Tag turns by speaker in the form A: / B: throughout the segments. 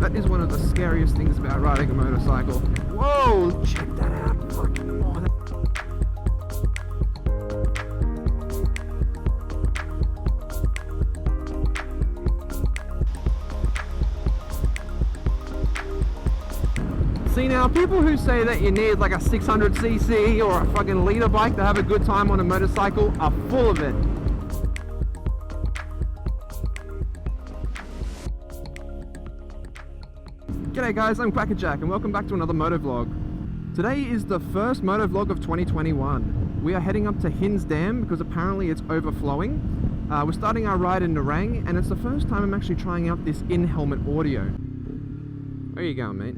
A: That is one of the scariest things about riding a motorcycle. Whoa, check that out. Fucking See now, people who say that you need like a 600cc or a fucking liter bike to have a good time on a motorcycle are full of it. G'day guys, I'm Kwackajack and welcome back to another motovlog. Today is the first motovlog of 2021. We are heading up to Hinze Dam because apparently it's overflowing. We're starting our ride in Narang and it's the first time I'm actually trying out this in-helmet audio. Where you going, mate?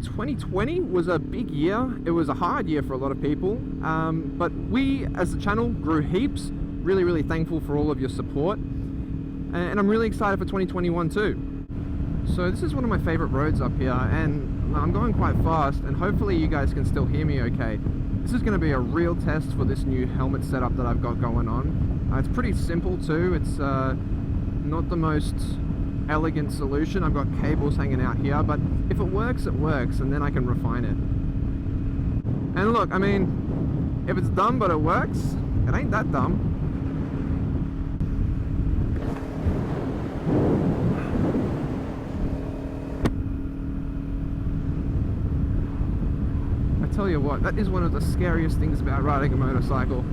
A: 2020 was a big year. It was a hard year for a lot of people, but we as a channel grew heaps. Really thankful for all of your support, and I'm really excited for 2021 too. So this is one of my favorite roads up here, and I'm going quite fast, and hopefully you guys can still hear me okay. This is going to be a real test for this new helmet setup that I've got going on. It's pretty simple too. It's not the most elegant solution. I've got cables hanging out here, but if it works, and then I can refine it. And look, I mean, if it's dumb but it works, it ain't that dumb. I tell you what, that is one of the scariest things about riding a motorcycle.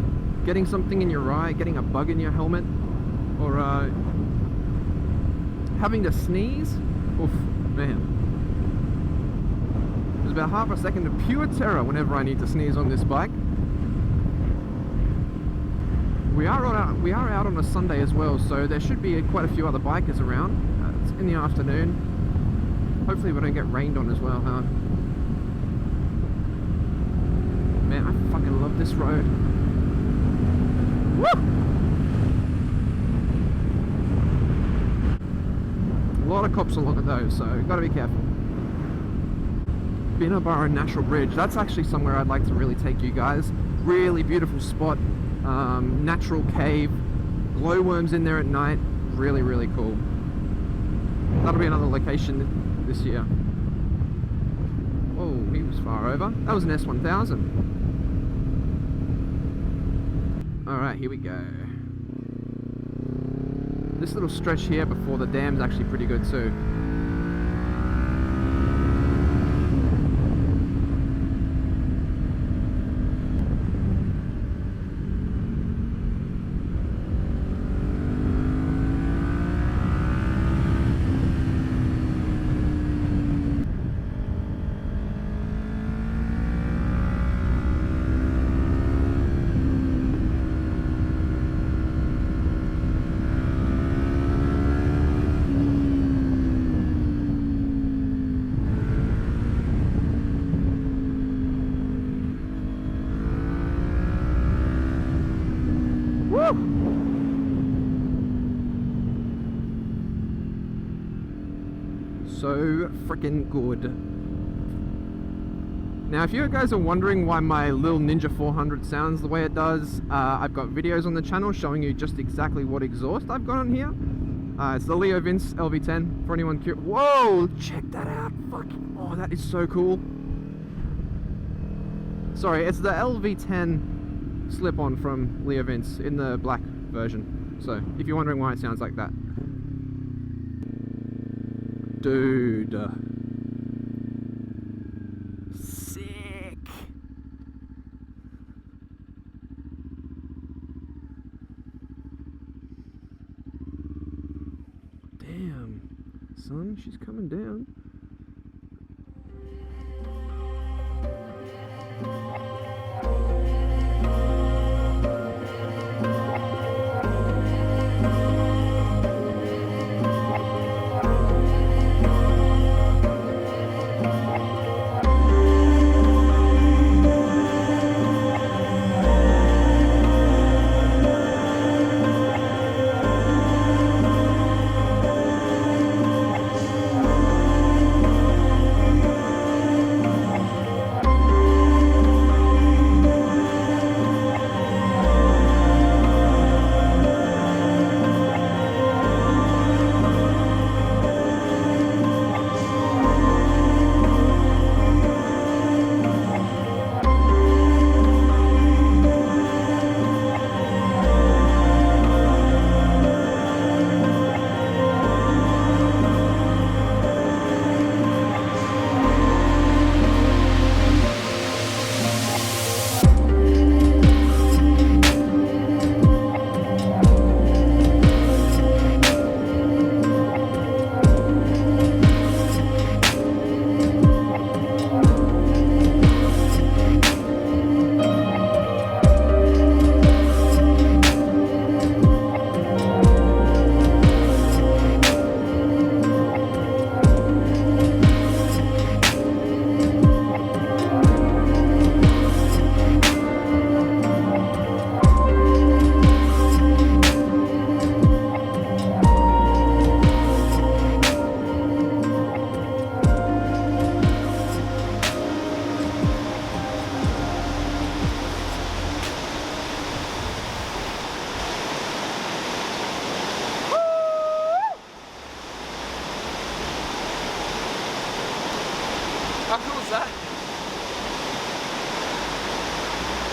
A: Getting something in your eye, getting a bug in your helmet, or having to sneeze. Oof, man. There's about half a second of pure terror whenever I need to sneeze on this bike. We are out on a Sunday as well, so there should be quite a few other bikers around. It's in the afternoon. Hopefully we don't get rained on as well, huh? Man, I fucking love this road. Woo! A lot of cops will look at those, so gotta be careful. Binnaburra Natural Bridge, that's actually somewhere I'd like to really take you guys. Really beautiful spot, natural cave, glowworms in there at night, really cool. That'll be another location this year. Whoa, he was far over. That was an S1000. Alright, here we go. This little stretch here before the dam's actually pretty good too. So freaking good. Now if you guys are wondering why my little Ninja 400 sounds the way it does, I've got videos on the channel showing you just exactly what exhaust I've got on here. It's the Leo Vince LV10 for anyone curious. Whoa, check that out. Fucking, oh, that is so cool. Sorry, it's the LV10 slip-on from Leo Vince in the black version. So if you're wondering why it sounds like that. Dude. Sick. Damn. Son, she's coming down.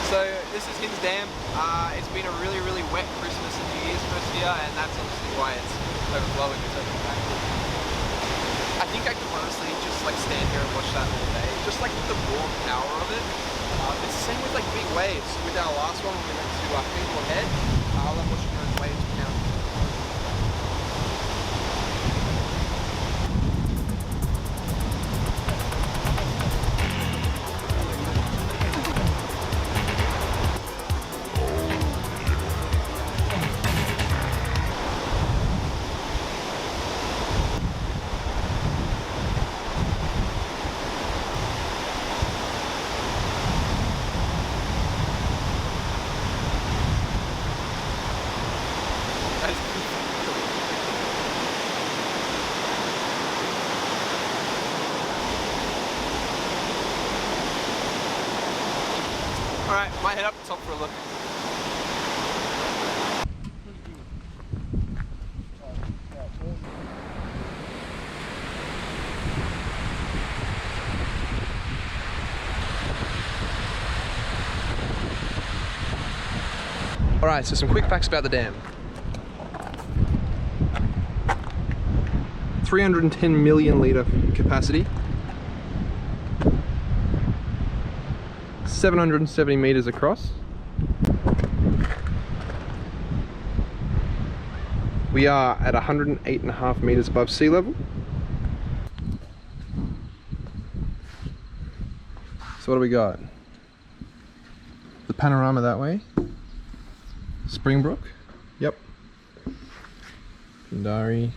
A: So this is Hinze Dam. It's been a really, really wet Christmas and New Year's first year, and that's obviously why it's overflowing. It's overpacking. I think I could honestly just like stand here and watch that all day. Just like the raw power of it. It's the same with like big waves. With our last one when we went to Fingal Head, I love watching those waves now. Alright, might head up the top for a look. Alright, so some quick facts about the dam. 310 million litre capacity. 770 meters across. We are at 108.5 meters above sea level. So what do we got? The panorama that way. Springbrook. Yep. Pindari.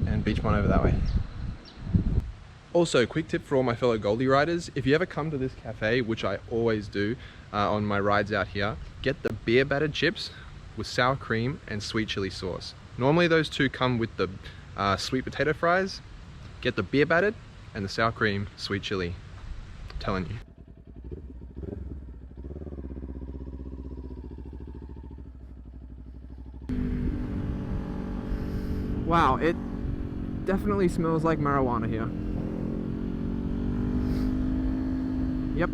A: And Beach Pond over that way. Also, quick tip for all my fellow Goldie riders, if you ever come to this cafe, which I always do on my rides out here, get the beer battered chips with sour cream and sweet chili sauce. Normally those two come with the sweet potato fries. Get the beer battered and the sour cream, sweet chili. I'm telling you. Wow, it definitely smells like marijuana here. Yep.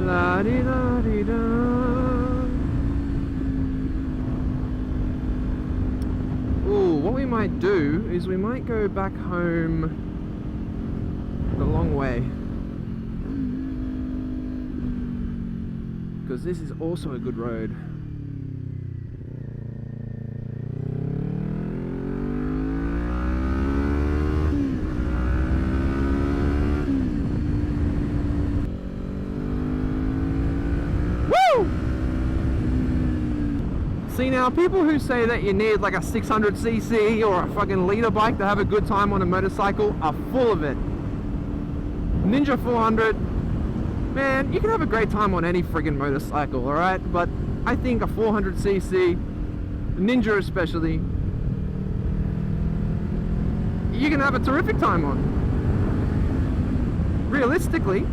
A: La di da di da. Ooh, what we might do is we might go back home the long way. Because this is also a good road. See, now people who say that you need like a 600cc or a fucking liter bike to have a good time on a motorcycle are full of it. Ninja 400, man, you can have a great time on any friggin' motorcycle, alright? But I think a 400cc, Ninja especially, you can have a terrific time on. Realistically,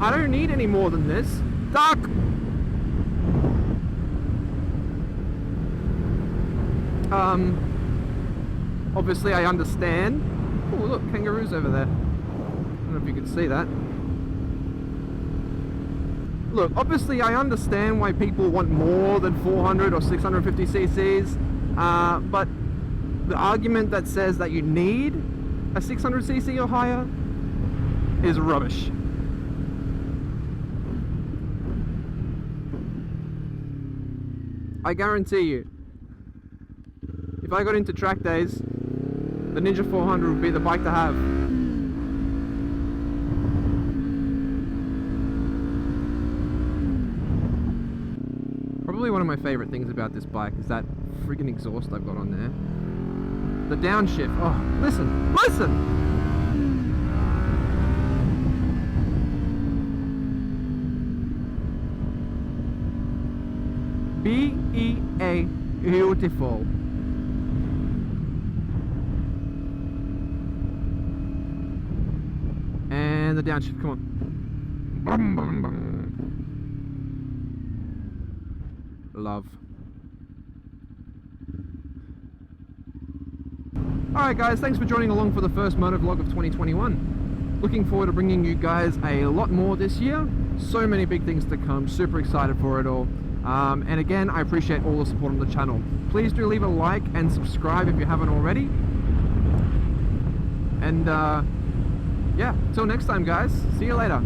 A: I don't need any more than this. Duck! Obviously I understand. Oh look, kangaroos over there. I don't know if you can see that. Look, obviously I understand why people want more than 400 or 650 cc's, but the argument that says that you need a 600cc or higher is rubbish. I guarantee you, if I got into track days, the Ninja 400 would be the bike to have. Probably one of my favorite things about this bike is that freaking exhaust I've got on there. The downshift. Oh, listen, listen! B-E-A, beautiful. And the downshift, come on. Bum, bum, bum. Love. Alright guys, thanks for joining along for the first motovlog of 2021. Looking forward to bringing you guys a lot more this year. So many big things to come, super excited for it all. And again, I appreciate all the support on the channel. Please do leave a like and subscribe if you haven't already. And yeah, till next time guys, see you later.